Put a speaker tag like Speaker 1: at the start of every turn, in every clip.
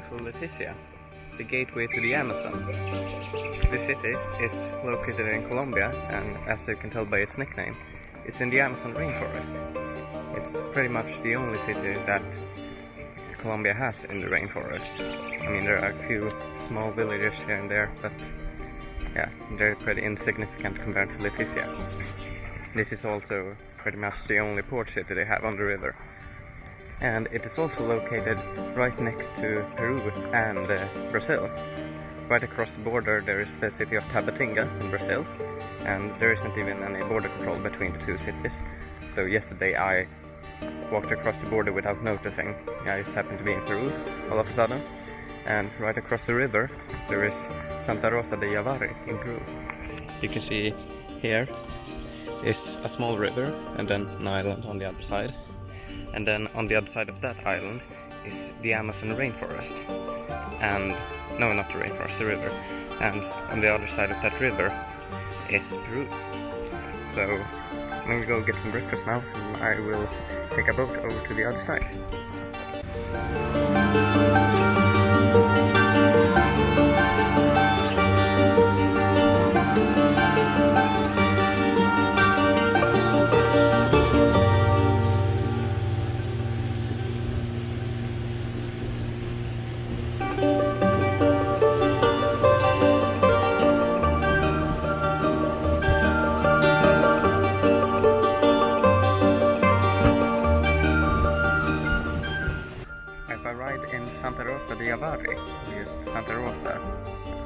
Speaker 1: beautiful LETICIA, the gateway to the Amazon. The city is located in Colombia, and as you can tell by its nickname, it's in the Amazon rainforest. It's pretty much the only city that Colombia has in the rainforest. I mean, there are a few small villages here and there, but yeah, they're pretty insignificant compared to LETICIA. This is also pretty much the only port city they have on the river. And it is also located right next to Peru and Brazil. Right across the border there is the city of Tabatinga in Brazil, and there isn't even any border control between the two cities. So yesterday I walked across the border without noticing. I just happened to be in Peru all of a sudden. And right across the river there is Santa Rosa de Yavari in Peru. You can see here is a small river and then an island on the other side. And then on the other side of that island is the Amazon rainforest. And no, not the rainforest, the river. And on the other side of that river is Peru. So I'm gonna go get some breakfast now, and I will take a boat over to the other side. In Santa Rosa de Yavari, just Santa Rosa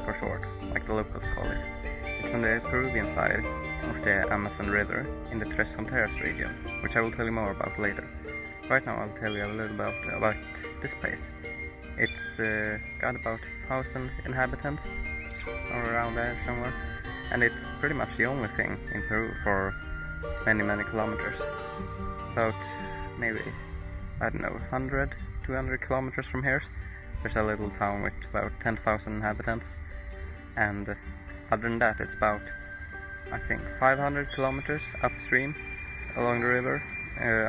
Speaker 1: for short, like the locals call it. It's on the Peruvian side of the Amazon River in the Tres Fronteras region, which I will tell you more about later. Right now I'll tell you a little about this place. It's got about 1,000 inhabitants, or around there somewhere, and it's pretty much the only thing in Peru for many kilometers. About maybe, I don't know, 200 kilometers from here there's a little town with about 10,000 inhabitants, and other than that it's about, I think, 500 kilometers upstream along the river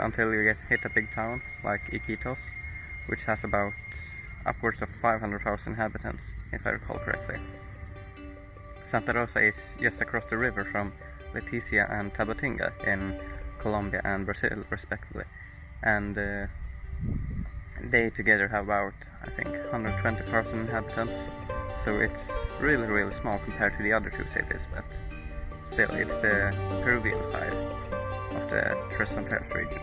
Speaker 1: until you hit a big town like Iquitos, which has about upwards of 500,000 inhabitants, if I recall correctly. Santa Rosa is just across the river from LETICIA and Tabatinga in Colombia and Brazil respectively, and they together have about, I think, 120,000 inhabitants, so it's really small compared to the other two cities, but still it's the Peruvian side of the Tres Fronteras region.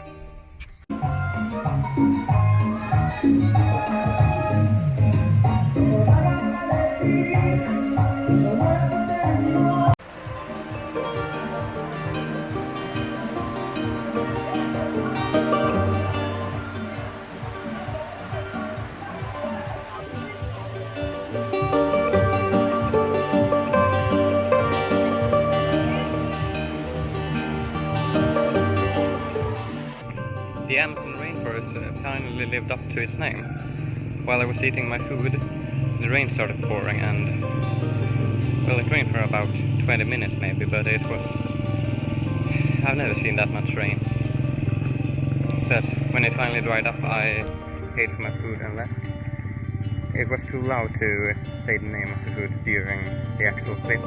Speaker 1: The Amazon rainforest finally lived up to its name. While I was eating my food, the rain started pouring, and well, it rained for about 20 minutes maybe, but it was... I've never seen that much rain. But when it finally dried up, I paid for my food and left. It was too loud to say the name of the food during the actual clip,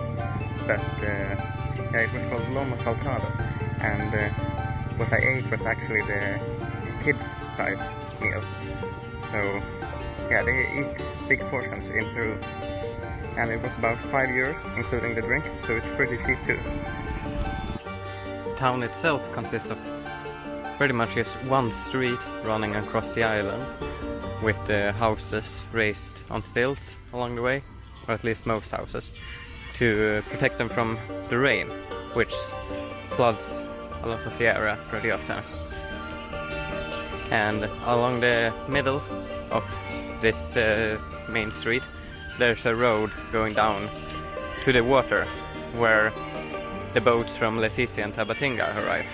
Speaker 1: but yeah, it was called lomo saltado, and what I ate was actually the kids' size meal. So yeah, they eat big portions in Peru, and it was about €5 including the drink, so it's pretty cheap too. The town itself consists of pretty much just one street running across the island, with the houses raised on stilts along the way, or at least most houses, to protect them from the rain, which floods a lot of the area pretty often. And along the middle of this main street there's a road going down to the water where the boats from LETICIA and Tabatinga arrive.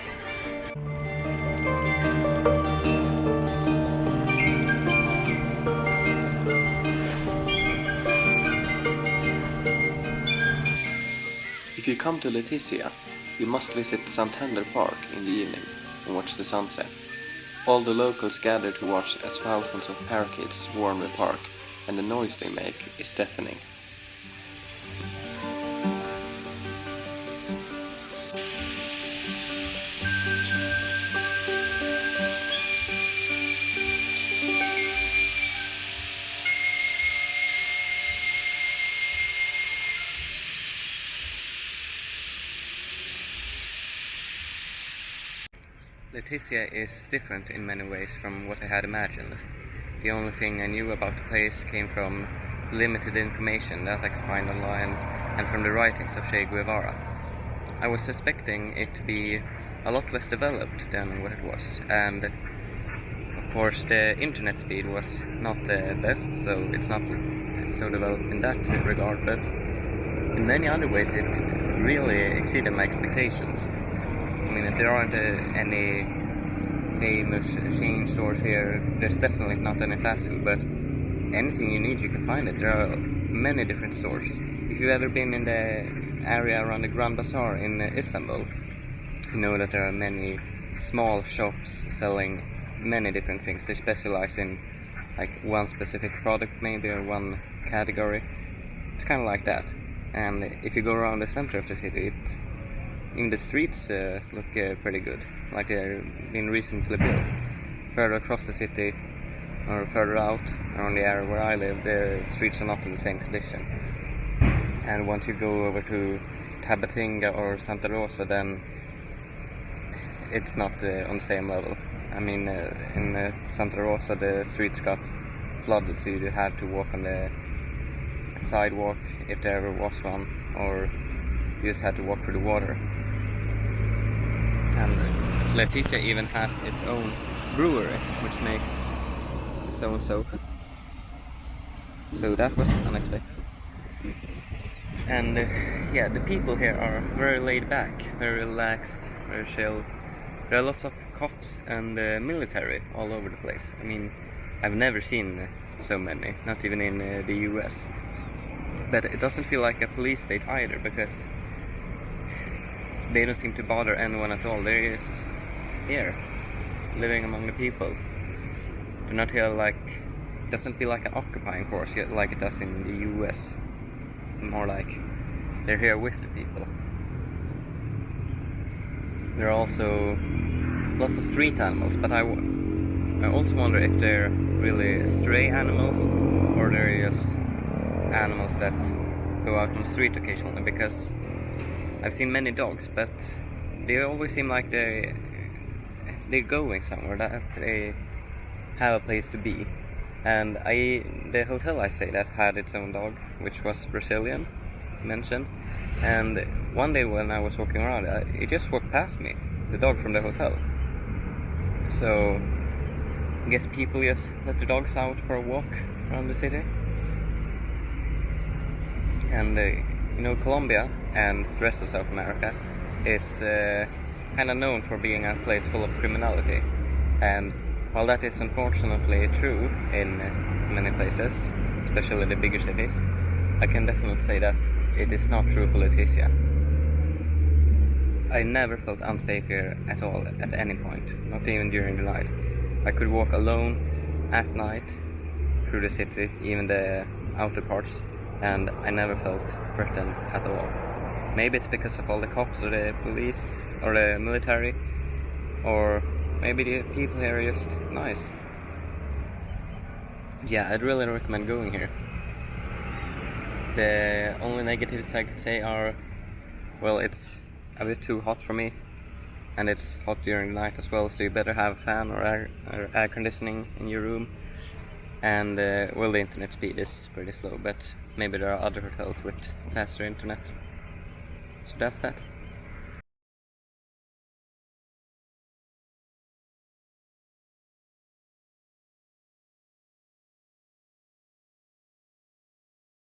Speaker 1: If you come to LETICIA, you must visit Santander Park in the evening and watch the sunset. All the locals gather to watch as thousands of parakeets swarm the park, and the noise they make is deafening. Leticia is different in many ways from what I had imagined. The only thing I knew about the place came from limited information that I could find online and from the writings of Che Guevara. I was suspecting it to be a lot less developed than what it was, and of course the internet speed was not the best, so it's not so developed in that regard, but in many other ways it really exceeded my expectations. I mean, there aren't any famous chain stores here. There's definitely not any fast food, but anything you need, you can find it. There are many different stores. If you've ever been in the area around the Grand Bazaar in Istanbul, you know that there are many small shops selling many different things. They specialize in like one specific product maybe, or one category. It's kind of like that. And if you go around the center of the city, even the streets look pretty good, like they've been recently built. Further across the city, or further out around the area where I live, the streets are not in the same condition. And once you go over to Tabatinga or Santa Rosa, then it's not on the same level. I mean, in Santa Rosa the streets got flooded, so you had to walk on the sidewalk if there ever was one, or you just had to walk through the water. And LETICIA even has its own brewery, which makes its own soap. So that was unexpected. And yeah, the people here are very laid back, very relaxed, very chill. There are lots of cops and military all over the place. I mean, I've never seen so many, not even in the US. But it doesn't feel like a police state either, because they don't seem to bother anyone at all. They're just here, living among the people. They're not here like, it doesn't feel like an occupying force yet like it does in the US. More like they're here with the people. There are also lots of street animals, but I also wonder if they're really stray animals, or they're just animals that go out on the street occasionally, because I've seen many dogs, but they always seem like they're going somewhere, that they have a place to be. And the hotel I stayed at had its own dog, which was Brazilian, mentioned. And one day when I was walking around, it just walked past me, the dog from the hotel. So I guess people just let the dogs out for a walk around the city. And you know, Colombia and the rest of South America is kind of known for being a place full of criminality. And while that is unfortunately true in many places, especially the bigger cities, I can definitely say that it is not true for LETICIA. I never felt unsafe here at all, at any point, not even during the night. I could walk alone at night through the city, even the outer parts, and I never felt threatened at all. Maybe it's because of all the cops or the police or the military, or maybe the people here are just nice. Yeah, I'd really recommend going here. The only negatives I could say are, well, it's a bit too hot for me, and it's hot during the night as well, so you better have a fan or air conditioning in your room. And well, the internet speed is pretty slow, but maybe there are other hotels with faster internet. So that's that.